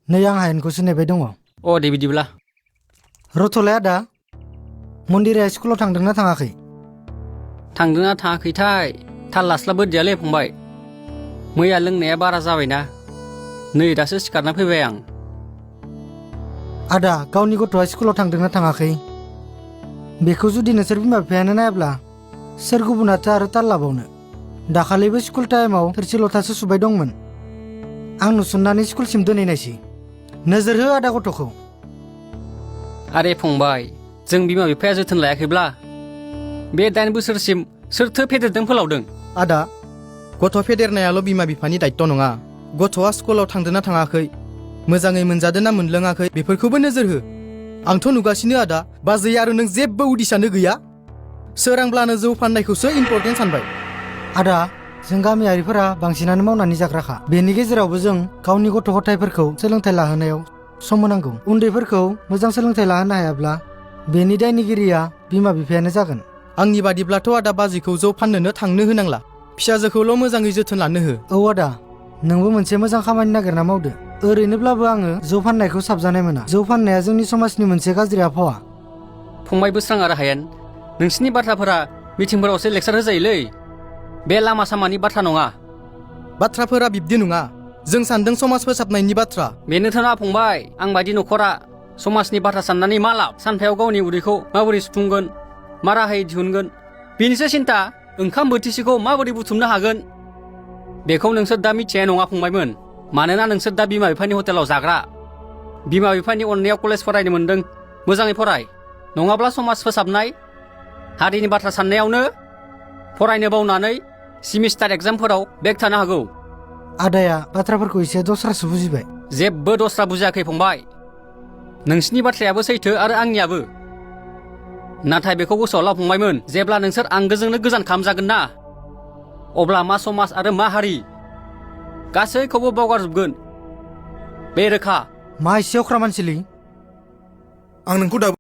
नै आं हायेनखौसो नेबाय दङ। अ दे बिदिब्ला। रथलाया दा मन्दिरा स्कुलाव थांदोंना थाङाखै? थांदोंना थाङाखैथाय थाल लास्लाबबोदियालै फंबाय। मैया लोंनाया बारा जाबायना। नै दासो सिखारना फैबाय आं। आदा गावनि गथ'आ स्कुलाव थांदोंना थाङाखै बेखौ जुदि नोंसोर बिमा बिफायानो नायाब्ला सोर गुबुनाथो आरो ताल लाबावनो। दाखालिबो स्कुल टाइमाव थोरसि लथासो सुबाय दंमोन। आं नुसननानै स्कुलसिम दोनहैनायसै। नोजोर हो आदा गथ'खौ। आरे फंबाय, जों बिमा बिफाया जोथोन लायाखैब्ला बे 8 बोसोरसिम सोरथो फेदेरदों फोलावदों? आदा, गथ' फेदेरनायाल' बिमा बिफानि दायित्व नङा। गथ'आ स्कुलाव थांदोंना थाङाखै, मोजाङै मोनजादोंना मोनलोङाखै बेफोरखौबो नोजोर हो। आंथ' नुगासिनो आदा, बाजै आरो नों जेबो उदिसानो गैया। सोरांब्लानो जौ फाननायखौसो इम्परटेन्ट सानबाय। आदा जों गामियारिफोरा बांसिनानो मावनानै जाग्राखा। बेनि गेजेरावबो जों गावनि गथ' गथायफोरखौ सोलोंथाइ लाहोनायाव सम होनांगौ। उन्दैफोरखौ मोजां सोलोंथाइ लाहोनो हायाब्ला बेनि दायनिगिरिया बिमा बिफायानो जागोन। आंनि बादिब्लाथ' आदा बाजैखौ जौ फाननोनो थांनो होनांला। फिसाजोखौल' मोजाङै जोथोन लानो हो। औ आदा, नोंबो मोनसे मोजां खामानि नागिरना मावदो। ओरैनोब्लाबो आङो जौ फाननायखौ साबजानाय मोना। जौ फाननाया जोंनि समाजनि मोनसे गाज्रि आबहावा। फंबाय बोस्रां आरो हायेन, नोंसिनि बाथ्राफोरा मिथिंफोरावसो लेक्सार होजायोलै। बे लामा सामानि बाथ्रा नङा। बाथ्राफोरा बिब्दि नङा। जों सानदों समाज फोसाबनायनि बाथ्रा। बेनोथ'ना फंबाय, आं बायदि न'खरा समाजनि बाथ्रा साननानै मा लाब? सानफायाव गावनि उदैखौ माबोरै सुफुंगोन, मा राहायै दिहुनगोन बेनिसो सिन्था। ओंखाम बोथिसेखौ माबोरै बुथुमनो हागोन बेखौ नोंसोर दा मिथिनाय नङा फंबायमोन। मानोना नोंसोर दा बिमा बिफानि हटेलाव जाग्रा। बिमा बिफानि अननायाव कलेज फरायनो मोनदों। मोजाङै फराय, नङाब्ला समाज फोसाबनाय हारिनि बाथ्रा साननायावनो फरायनो बावनानै सेमिस्टार एग्जामफोराव बेक थानो हागौ। आदाया बाथ्राफोरखौ एसे दस्रासो बुजिबाय। जेबो दस्रा बुजियाखै फंबाय। नोंसिनि बाथ्रायाबो सैथो आरो आंनियाबो। नाथाय बेखौ गोसोआव ला फंबायमोन, जेब्ला नोंसोर आंगोजोंनो गोजान खालामजागोन ना, अब्ला मा समाज आरो मा हारि गासैखौबो बावगारजोबगोन। बे रोखा। मा एसे अख्रा मानसिलै। आं नोंखौ दाबो